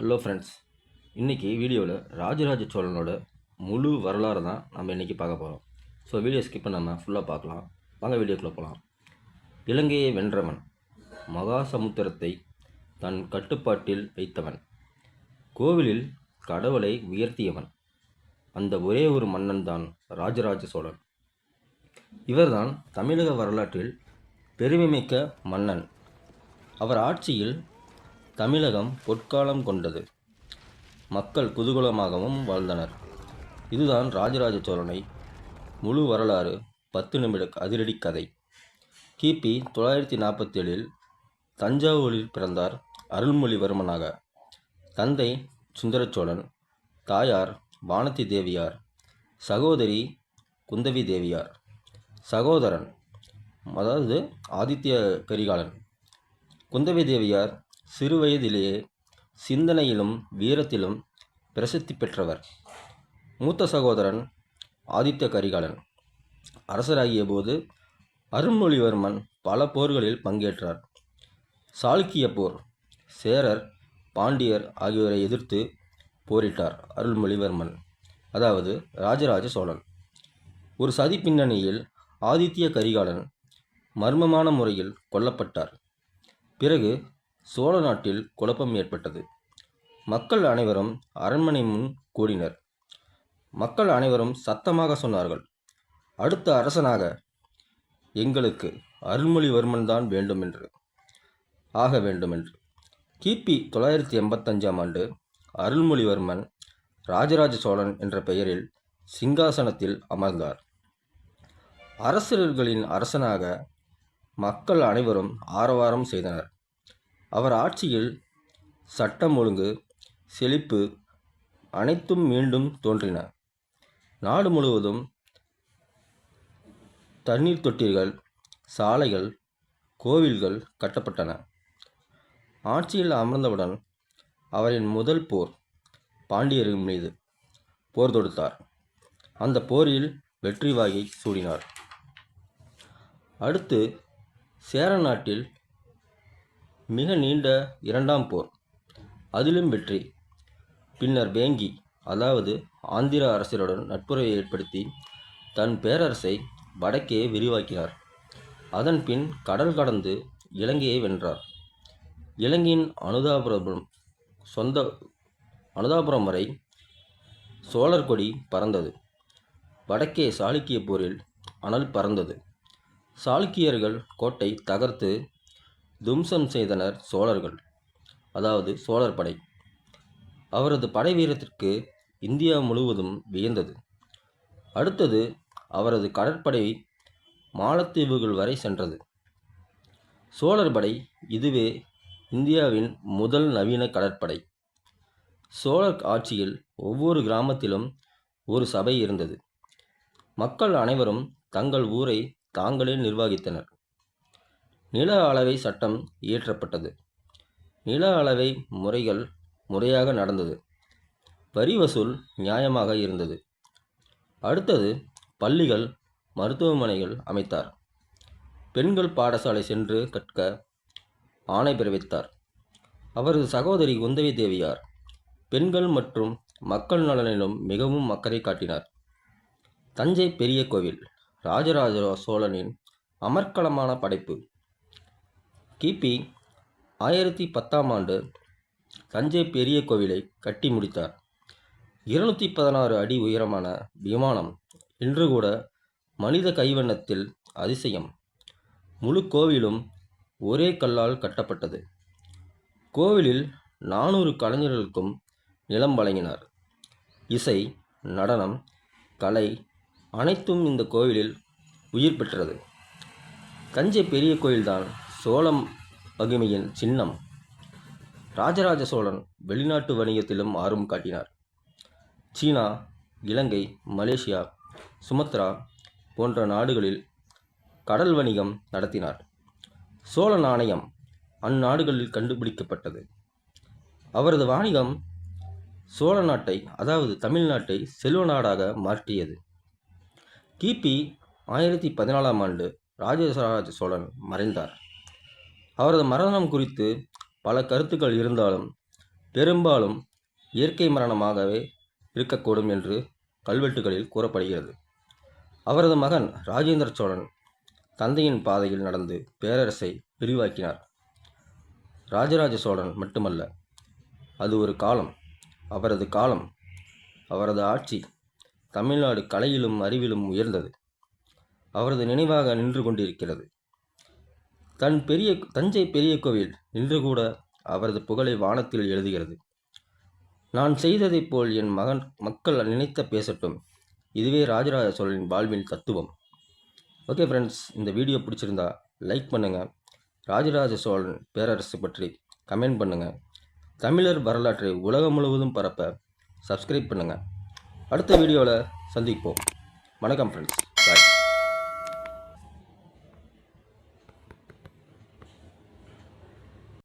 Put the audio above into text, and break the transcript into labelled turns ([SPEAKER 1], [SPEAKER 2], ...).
[SPEAKER 1] Hello friends. இன்றைக்கி வீடியோவில் ராஜராஜ சோழனோட முழு வரலாறு தான் நம்ம இன்றைக்கி பார்க்க போகிறோம். ஸோ வீடியோ ஸ்கிப் பண்ணாமல் ஃபுல்லாக பார்க்கலாம். வாங்க வீடியோக்குள்ளே போகலாம். இலங்கையை வென்றவன், மகாசமுத்திரத்தை தன் கட்டுப்பாட்டில் வைத்தவன், கோவிலில் கடவுளை உயர்த்தியவன், அந்த ஒரே ஒரு மன்னன் தான் ராஜராஜ சோழன். இவர்தான் தமிழக வரலாற்றில் பெருமைமிக்க மன்னன். அவர் ஆட்சியில் தமிழகம் பொற்காலம் கொண்டது. மக்கள் குதூகலமாகவும் வாழ்ந்தனர். இதுதான் ராஜராஜ சோழனை முழு வரலாறு 10 நிமிட அதிரடி கதை. கிபி 947 தஞ்சாவூரில் பிறந்தார் அருள்மொழிவர்மனாக. தந்தை சுந்தரச்சோழன், தாயார் வானதி தேவியார், சகோதரி குந்தவி தேவியார், சகோதரன் அதாவது ஆதித்ய கரிகாலன். குந்தவி தேவியார் சிறுவயதிலேயே சிந்தனையிலும் வீரத்திலும் பிரசித்தி பெற்றவர். மூத்த சகோதரன் ஆதித்ய கரிகாலன் அரசராகிய போது அருள்மொழிவர்மன் பல போர்களில் பங்கேற்றார். சாளுக்கிய போர், சேரர், பாண்டியர் ஆகியோரை எதிர்த்து போரிட்டார் அருள்மொழிவர்மன், அதாவது ராஜராஜ சோழன். ஒரு சதி பின்னணியில் ஆதித்ய கரிகாலன் மர்மமான முறையில் கொல்லப்பட்டார். பிறகு சோழ நாட்டில் குழப்பம் ஏற்பட்டது. மக்கள் அனைவரும் அரண்மனை முன் கூடினர். மக்கள் அனைவரும் சத்தமாக சொன்னார்கள், அடுத்த அரசனாக எங்களுக்கு அருள்மொழிவர்மன் தான் வேண்டுமென்று, ஆக வேண்டுமென்று. கிபி 985 ஆண்டு அருள்மொழிவர்மன் ராஜராஜ சோழன் என்ற பெயரில் சிங்காசனத்தில் அமர்ந்தார். அரசர்களின் அரசனாக மக்கள் அனைவரும் ஆரவாரம் செய்தனர். அவர் ஆட்சியில் சட்டம் ஒழுங்கு, செழிப்பு அனைத்தும் மீண்டும் தோன்றின. நாடு முழுவதும் தண்ணீர் தொட்டிகள், சாலைகள், கோவில்கள் கட்டப்பட்டன. ஆட்சியில் அமர்ந்தவுடன் அவரின் முதல் போர் பாண்டியர்கள் மீது போர் தொடுத்தார். அந்த போரில் வெற்றி வாகை சூடினார். அடுத்து சேர நாட்டில் மிக நீண்ட இரண்டாம் போர், அதிலும் வெற்றி. பின்னர் வேங்கி அதாவது ஆந்திர அரசருடன் நட்புறவை ஏற்படுத்தி தன் பேரரசை வடக்கே விரிவாக்கினார். அதன் பின் கடல் கடந்து இலங்கையை வென்றார். இலங்கையின் அனுதாபுரம் வரை சோழர் கொடி பறந்தது. வடக்கே சாளுக்கிய போரில் அனல் பறந்தது. சாளுக்கியர்கள் கோட்டை தகர்த்து தும்சம் செய்தனர் சோழர்கள், அதாவது சோழர் படை. அவரது படை வீரத்திற்கு இந்தியா முழுவதும் வியந்தது. அடுத்தது அவரது கடற்படை மாலத்தீவுகள் வரை சென்றது. சோழர் படை இதுவே இந்தியாவின் முதல் நவீன கடற்படை. சோழர் ஆட்சியில் ஒவ்வொரு கிராமத்திலும் ஒரு சபை இருந்தது. மக்கள் அனைவரும் தங்கள் ஊரை தாங்களே நிர்வகித்தனர். நில அளவை சட்டம் இயற்றப்பட்டது. நில அளவை முறைகள் முறையாக நடந்தது. வரி வசூல் நியாயமாக இருந்தது. அடுத்தது பள்ளிகள், மருத்துவமனைகள் அமைத்தார். பெண்கள் பாடசாலை சென்று கற்க ஆணை பிறப்பித்தார். அவரது சகோதரி குந்தவி தேவியார் பெண்கள் மற்றும் மக்கள் நலனிலும் மிகவும் அக்கறை காட்டினார். தஞ்சை பெரிய கோவில் ராஜராஜ சோழனின் அமர்க்களமான படைப்பு. கிபி 1010 ஆண்டு தஞ்சை பெரிய கோவிலை கட்டி முடித்தார். 216 அடி உயரமான விமானம் இன்று கூட மனித கைவண்ணத்தில் அதிசயம். முழு கோவிலும் ஒரே கல்லால் கட்டப்பட்டது. கோவிலில் 400 கலைஞர்களுக்கும் நிலம் வழங்கினார். இசை, நடனம், கலை அனைத்தும் இந்த கோவிலில் உயிர் பெற்றது. தஞ்சை பெரிய கோயில்தான் சோழ மகிமையின் சின்னம். ராஜராஜ சோழன் வெளிநாட்டு வணிகத்திலும் ஆர்வம் காட்டினார். சீனா, இலங்கை, மலேசியா, சுமத்ரா போன்ற நாடுகளில் கடல் வணிகம் நடத்தினார். சோழ நாணயம் அந்நாடுகளில் கண்டுபிடிக்கப்பட்டது. அவரது வாணிகம் சோழ நாட்டை, அதாவது தமிழ்நாட்டை செல்வ நாடாக மாற்றியது. கிபி 1014 ஆண்டு ராஜராஜ சோழன் மறைந்தார். அவரது மரணம் குறித்து பல கருத்துக்கள் இருந்தாலும் பெரும்பாலும் இயற்கை மரணமாகவே இருக்கக்கூடும் என்று கல்வெட்டுகளில் கூறப்படுகிறது. அவரது மகன் ராஜேந்திர சோழன் தந்தையின் பாதையில் நடந்து பேரரசை விரிவாக்கினார். ராஜராஜ சோழன் மட்டுமல்ல, அது ஒரு காலம். அவரது ஆட்சி தமிழ்நாடு கலையிலும் அறிவிலும் உயர்ந்தது. அவரது நினைவாக நின்று கொண்டிருக்கிறது. தஞ்சை பெரிய கோவில் இன்று கூட அவரது புகழை வானத்தில் எழுதுகிறது. நான் செய்ததைப் போல் என் மக்கள் நினைத்த பேசட்டும். இதுவே ராஜராஜ சோழனின் வாழ்வின் தத்துவம். ஓகே ஃப்ரெண்ட்ஸ், இந்த வீடியோ பிடிச்சிருந்தா லைக் பண்ணுங்கள். ராஜராஜ சோழன் பேரரசு பற்றி கமெண்ட் பண்ணுங்கள். தமிழர் வரலாற்றை உலகம் முழுவதும் பரப்ப சப்ஸ்கிரைப் பண்ணுங்கள். அடுத்த வீடியோவில் சந்திப்போம். வணக்கம் ஃப்ரெண்ட்ஸ்.